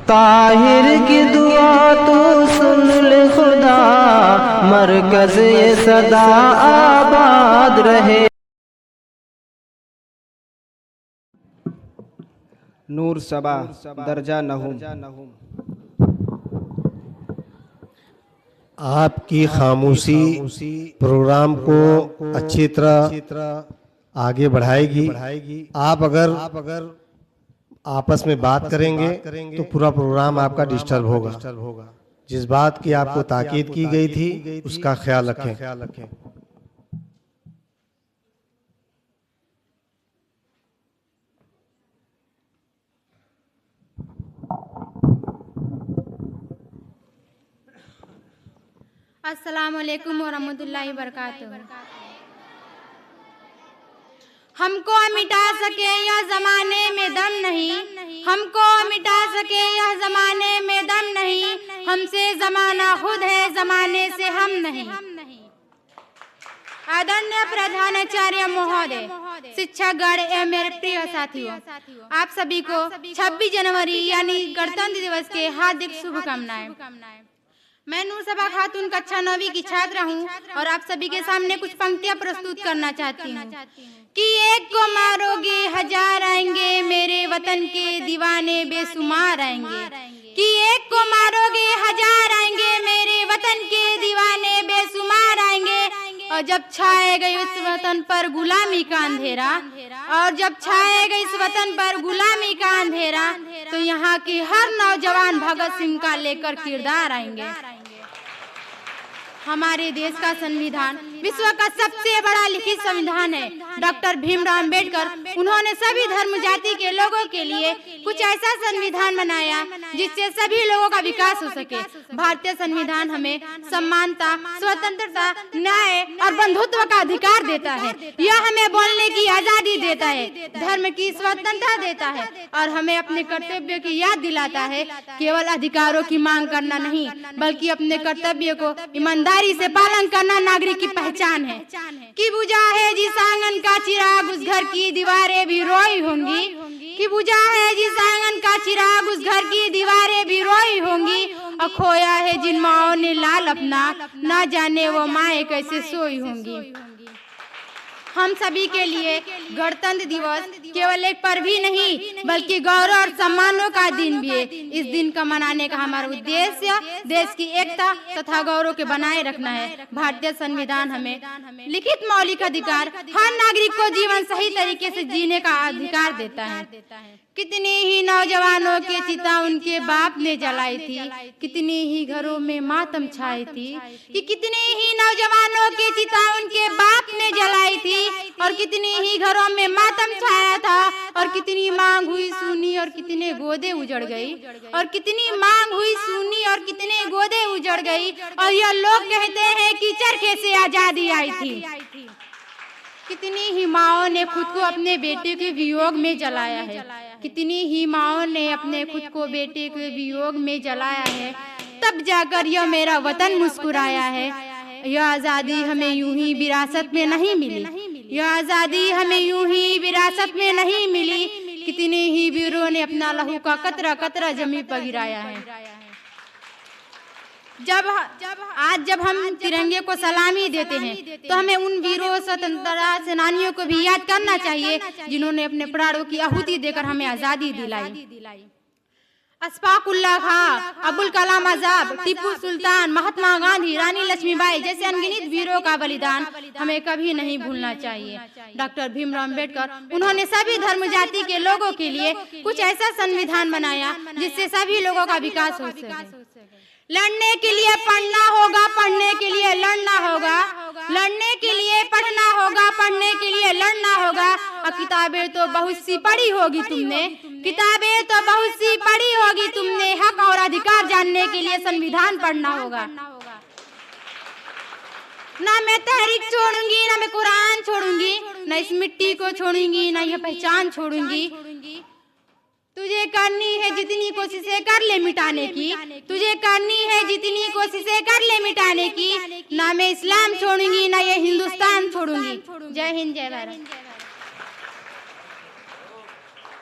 ताहिर की दुआ तो सुन ले खुदा, मरकज़ ये सदा आबाद रहे। नूर सबा दर्जा नहुम। आपकी खामोशी प्रोग्राम को अच्छी तरह आगे बढ़ाएगी। आप अगर आपस में बात करेंगे तो पूरा प्रोग्राम आपका डिस्टर्ब होगा। जिस बात की आपको ताकीद की गई थी उसका ख्याल रखें। अस्सलामुअलैकुम वरहमतुल्लाहि वबरकातुहू। हमको मिटा सके यह जमाने में दम नहीं, हमको मिटा सके यह जमाने में दम नहीं, हमसे जमाना खुद है जमाने से हम नहीं। आदरणीय प्रधानाचार्य महोदय, शिक्षकगण एवं मेरे प्रिय साथियों, आप सभी को 26 जनवरी यानी गणतंत्र दिवस के हार्दिक शुभकामनाएं। मैं नूर सबा खातून कक्षा 9वीं की छात्रा हूँ और आप सभी के सामने कुछ पंक्तियाँ प्रस्तुत करना चाहती हूँ। कि एक को मारोगे हजार आएंगे, मेरे वतन के दीवाने बेशुमार आएंगे। कि एक को मारोगे हजार आएंगे, मेरे वतन के दीवाने बेशुमार आएंगे। और जब छाएगा इस वतन पर गुलामी का अंधेरा, और जब छाएगा इस वतन पर गुलामी का अंधेरा, तो यहाँ के हर नौजवान भगत सिंह का लेकर किरदार आएंगे। हमारे देश का संविधान विश्व का सबसे बड़ा लिखित संविधान है। डॉक्टर भीमराव अंबेडकर, उन्होंने सभी धर्म जाति के लोगों के लिए कुछ ऐसा संविधान बनाया जिससे सभी लोगों का विकास हो सके। भारतीय संविधान हमें समानता, स्वतंत्रता, न्याय और बंधुत्व का अधिकार देता है। यह हमें बोलने की आजादी देता है, धर्म की स्वतंत्रता देता है और हमें अपने कर्तव्य की याद दिलाता है। केवल अधिकारों की मांग करना नहीं, बल्कि अपने कर्तव्य को ईमानदारी से पालन करना नागरिक की पहचान है। कि बुझा है जिस आंगन का चिराग, उस घर की दीवारें भी रोई होंगी। कि बुझा है जिस आंगन का चिराग, उस घर की दीवारें भी रोई होंगी। और खोया है जिन माओं ने लाल अपना, ना जाने वो माएँ कैसे सोई होंगी। हम सभी के लिए गणतंत्र दिवस केवल एक पर्व ही नहीं, बल्कि गौरव और सम्मानों का दिन भी है। इस दिन का मनाने का हमारा उद्देश्य देश की एकता तथा गौरव के बनाए रखना है। भारतीय संविधान हमें लिखित मौलिक अधिकार, हर नागरिक को जीवन सही तरीके से जीने का अधिकार देता है। कितने ही नौजवानों के चिता उनके बाप ने जलाई थी, कितने ही घरों में मातम छाई थी। कि कितने ही नौजवानों के चिता उनके बाप ने जलाई थी और कितने ही घरों में मातम छाया था। और कितनी मांग हुई सुनी और कितने गोदे उजड़ गई, और कितनी मांग हुई सुनी और कितने गोदे उजड़ गई। और यह लोग कहते हैं कि चरखे से आजादी आई थी। कितनी ही माओं ने खुद को अपने बेटे के वियोग में जलाया है, कितनी ही माओं ने अपने खुद को बेटे के वियोग में जलाया है। तब जाकर यह मेरा वतन मुस्कुराया है। यह आज़ादी हमें यूं ही विरासत में नहीं मिली, यह आज़ादी हमें यूं ही विरासत में नहीं मिली। कितने ही वीरों ने अपना लहू का कतरा कतरा जमीन पर गिराया है। जब हम तिरंगे को सलामी देते हैं तो हमें उन वीरों स्वतंत्रता सेनानियों को भी याद करना चाहिए जिन्होंने अपने प्राणों की आहुति देकर हमें आजादी दिलाई। अशफाक उल्लाह खां, अबुल कलाम आजाद, टीपू सुल्तान, महात्मा गांधी, रानी लक्ष्मीबाई जैसे अनगिनत वीरों का बलिदान हमें कभी नहीं भूलना चाहिए। डॉक्टर भीमराव अंबेडकर, उन्होंने सभी धर्म जाति के लोगों के लिए कुछ ऐसा संविधान बनाया जिससे सभी लोगों का विकास हो सके। लड़ने के लिए पढ़ना होगा, पढ़ने के लिए लड़ना होगा, लड़ने के लिए पढ़ना होगा, पढ़ने के लिए लड़ना होगा। और किताबें तो बहुत सी पढ़ी होगी तुमने, किताबें तो बहुत सी पढ़ी होगी तुमने। हक और अधिकार जानने के लिए संविधान पढ़ना होगा। ना मैं तहरीक छोड़ूंगी, ना मैं कुरान छोड़ूंगी, ना इस मिट्टी को छोड़ूंगी, ना यह पहचान छोड़ूंगी। तुझे करनी है जितनी कोशिशें कर ले मिटाने की, तुझे करनी है जितनी कोशिशें कर ले मिटाने की। ना मैं इस्लाम छोड़ूंगी, ना ये हिंदुस्तान छोड़ूंगी। जय हिंद, जय भारत।